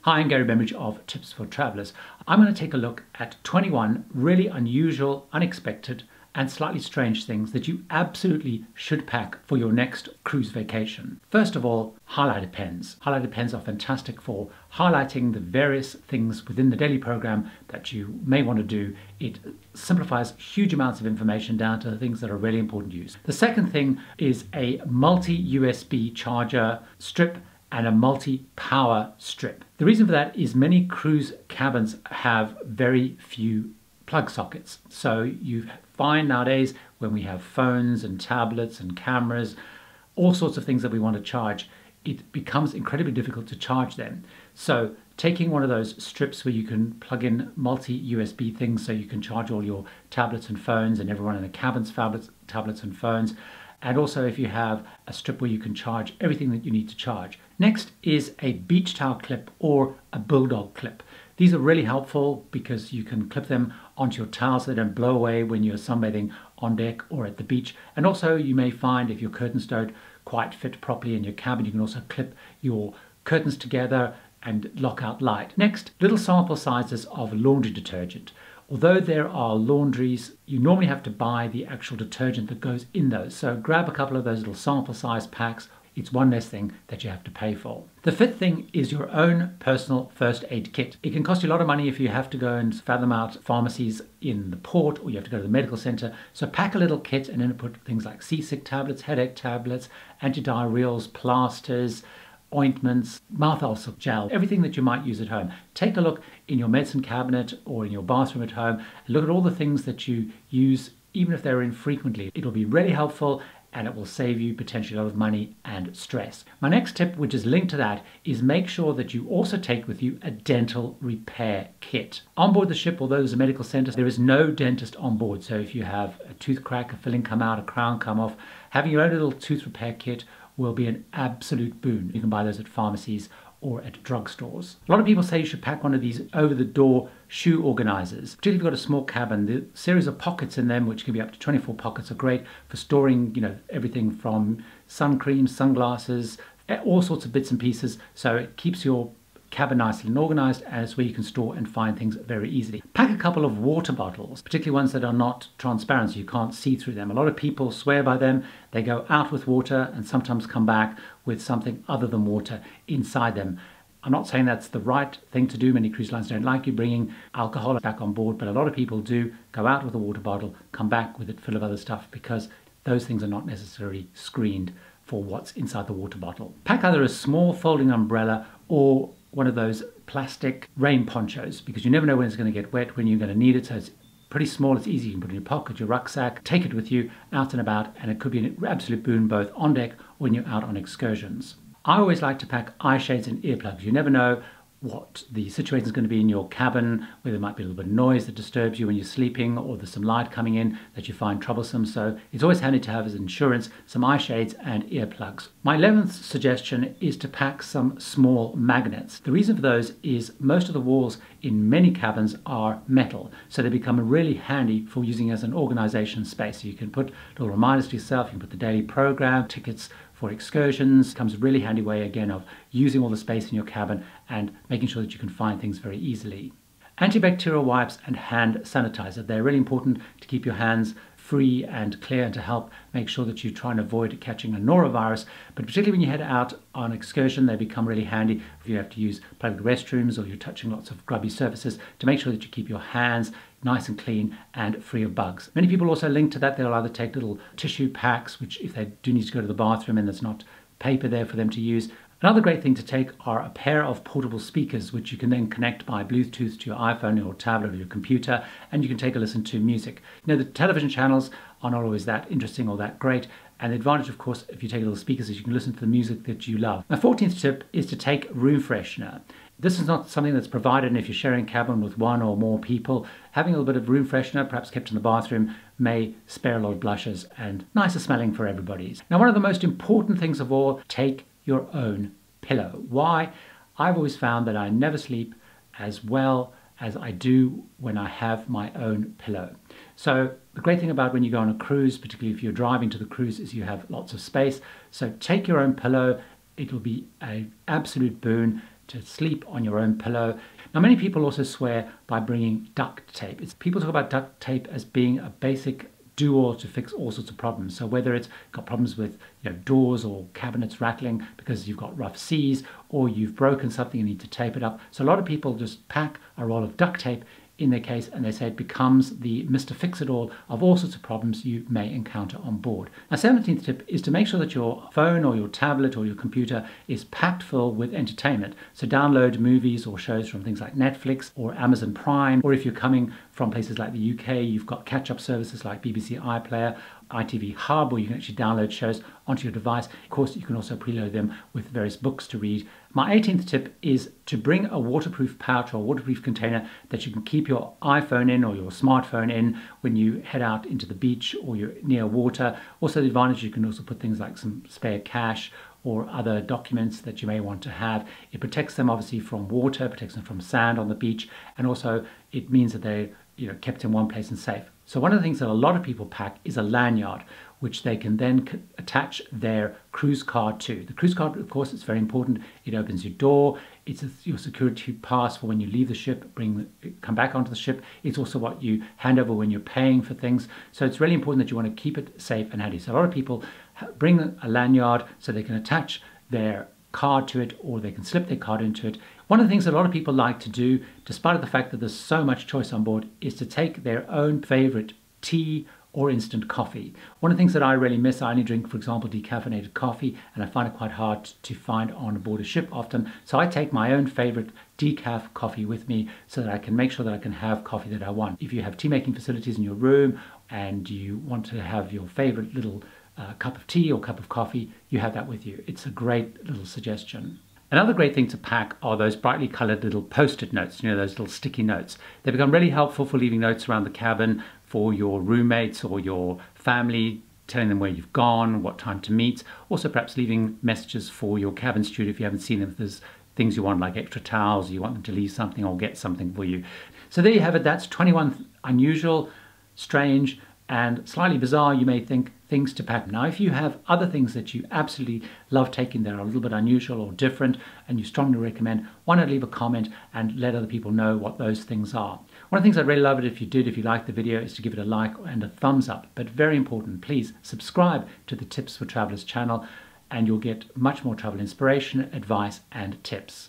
Hi, I'm Gary Bembridge of Tips for Travelers. I'm going to take a look at 21 really unusual, unexpected, and slightly strange things that you absolutely should pack for your next cruise vacation. First of all, highlighter pens. Highlighter pens are fantastic for highlighting the various things within the daily program that you may want to do. It simplifies huge amounts of information down to the things that are really important to use. The second thing is a multi-USB charger strip and a multi-power strip. The reason for that is many cruise cabins have very few plug sockets. So you find nowadays when we have phones and tablets and cameras, all sorts of things that we want to charge, it becomes incredibly difficult to charge them. So taking one of those strips where you can plug in multi-USB things so you can charge all your tablets and phones and everyone in the cabin's tablets and phones. And also if you have a strip where you can charge everything that you need to charge. Next is a beach towel clip or a bulldog clip. These are really helpful because you can clip them onto your towels so they don't blow away when you're sunbathing on deck or at the beach. And also you may find if your curtains don't quite fit properly in your cabin, you can also clip your curtains together and lock out light. Next, little sample sizes of laundry detergent. Although there are laundries, you normally have to buy the actual detergent that goes in those. So grab a couple of those little sample size packs. It's one less thing that you have to pay for. The fifth thing is your own personal first aid kit. It can cost you a lot of money if you have to go and fathom out pharmacies in the port or you have to go to the medical center. So pack a little kit and then put things like seasick tablets, headache tablets, antidiarrheals, plasters, ointments, mouth ulcer gel, everything that you might use at home. Take a look in your medicine cabinet or in your bathroom at home and look at all the things that you use, even if they're infrequently. It'll be really helpful and it will save you potentially a lot of money and stress. My next tip, which is linked to that, is make sure that you also take with you a dental repair kit. On board the ship, although there's a medical center, there is no dentist on board. So if you have a tooth crack, a filling come out, a crown come off, having your own little tooth repair kit will be an absolute boon. You can buy those at pharmacies or at drugstores. A lot of people say you should pack one of these over-the-door shoe organizers. Particularly if you've got a small cabin, the series of pockets in them, which can be up to 24 pockets, are great for storing, everything from sun cream, sunglasses, all sorts of bits and pieces. So it keeps your cabin nicely and organized, and it's where you can store and find things very easily. Pack a couple of water bottles, particularly ones that are not transparent so you can't see through them. A lot of people swear by them. They go out with water and sometimes come back with something other than water inside them. I'm not saying that's the right thing to do. Many cruise lines don't like you bringing alcohol back on board, but a lot of people do go out with a water bottle, come back with it full of other stuff because those things are not necessarily screened for what's inside the water bottle. Pack either a small folding umbrella or one of those plastic rain ponchos because you never know when it's going to get wet, when you're going to need it. So it's pretty small, it's easy. You can put it in your pocket, your rucksack, take it with you out and about, and it could be an absolute boon both on deck or when you're out on excursions. I always like to pack eye shades and earplugs. You never know what the situation is going to be in your cabin, where there might be a little bit of noise that disturbs you when you're sleeping, or there's some light coming in that you find troublesome. So it's always handy to have as insurance some eye shades and earplugs. My 11th suggestion is to pack some small magnets. The reason for those is most of the walls in many cabins are metal, so they become really handy for using as an organization space. So you can put little reminders to yourself, you can put the daily program, tickets for excursions. It becomes a really handy way again of using all the space in your cabin and making sure that you can find things very easily. Antibacterial wipes and hand sanitizer. They're really important to keep your hands free and clear and to help make sure that you try and avoid catching a norovirus. But particularly when you head out on excursion, they become really handy if you have to use public restrooms or you're touching lots of grubby surfaces, to make sure that you keep your hands nice and clean and free of bugs. Many people also link to that. They'll either take little tissue packs, which if they do need to go to the bathroom and there's not paper there for them to use. Another great thing to take are a pair of portable speakers, which you can then connect by Bluetooth to your iPhone or tablet or your computer, and you can take a listen to music. The television channels are not always that interesting or that great, and the advantage, of course, if you take little speakers, is you can listen to the music that you love. My 14th tip is to take room freshener. This is not something that's provided, and if you're sharing a cabin with one or more people, having a little bit of room freshener, perhaps kept in the bathroom, may spare a lot of blushes and nicer smelling for everybody's. Now, one of the most important things of all, take your own pillow. Why? I've always found that I never sleep as well as I do when I have my own pillow. So the great thing about when you go on a cruise, particularly if you're driving to the cruise, is you have lots of space. So take your own pillow. It'll be an absolute boon. to sleep on your own pillow. Now, many people also swear by bringing duct tape. People talk about duct tape as being a basic do-all to fix all sorts of problems. So whether it's got problems with doors or cabinets rattling because you've got rough seas, or you've broken something and need to tape it up. So a lot of people just pack a roll of duct tape in their case, and they say it becomes the Mr. Fix-It-All of all sorts of problems you may encounter on board. Now, 17th tip is to make sure that your phone or your tablet or your computer is packed full with entertainment. So download movies or shows from things like Netflix or Amazon Prime, or if you're coming from places like the UK, you've got catch-up services like BBC iPlayer, ITV Hub, where you can actually download shows onto your device. Of course, you can also preload them with various books to read. My 18th tip is to bring a waterproof pouch or waterproof container that you can keep your iPhone in or your smartphone in when you head out into the beach or you're near water. Also, the advantage, you can also put things like some spare cash or other documents that you may want to have. It protects them obviously from water, protects them from sand on the beach, and also it means that they're kept in one place and safe. So one of the things that a lot of people pack is a lanyard, which they can then attach their cruise card to. The cruise card, of course, is very important. It opens your door. It's your security pass for when you leave the ship, come back onto the ship. It's also what you hand over when you're paying for things. So it's really important that you want to keep it safe and handy. So a lot of people bring a lanyard so they can attach their card to it, or they can slip their card into it. One of the things that a lot of people like to do, despite the fact that there's so much choice on board, is to take their own favorite tea or instant coffee. One of the things that I really miss, I only drink, for example, decaffeinated coffee, and I find it quite hard to find on board a ship often. So I take my own favorite decaf coffee with me so that I can make sure that I can have coffee that I want. If you have tea making facilities in your room and you want to have your favorite little cup of tea or cup of coffee, you have that with you. It's a great little suggestion. Another great thing to pack are those brightly colored little post-it notes, those little sticky notes. They become really helpful for leaving notes around the cabin for your roommates or your family, telling them where you've gone, what time to meet. Also perhaps leaving messages for your cabin steward if you haven't seen them, if there's things you want like extra towels, you want them to leave something or get something for you. So there you have it. That's 21 unusual, strange, and slightly bizarre, you may think, things to pack. Now, if you have other things that you absolutely love taking that are a little bit unusual or different and you strongly recommend, why not leave a comment and let other people know what those things are. One of the things I'd really love it if you liked the video, is to give it a like and a thumbs up. But very important, please subscribe to the Tips for Travelers channel and you'll get much more travel inspiration, advice and tips.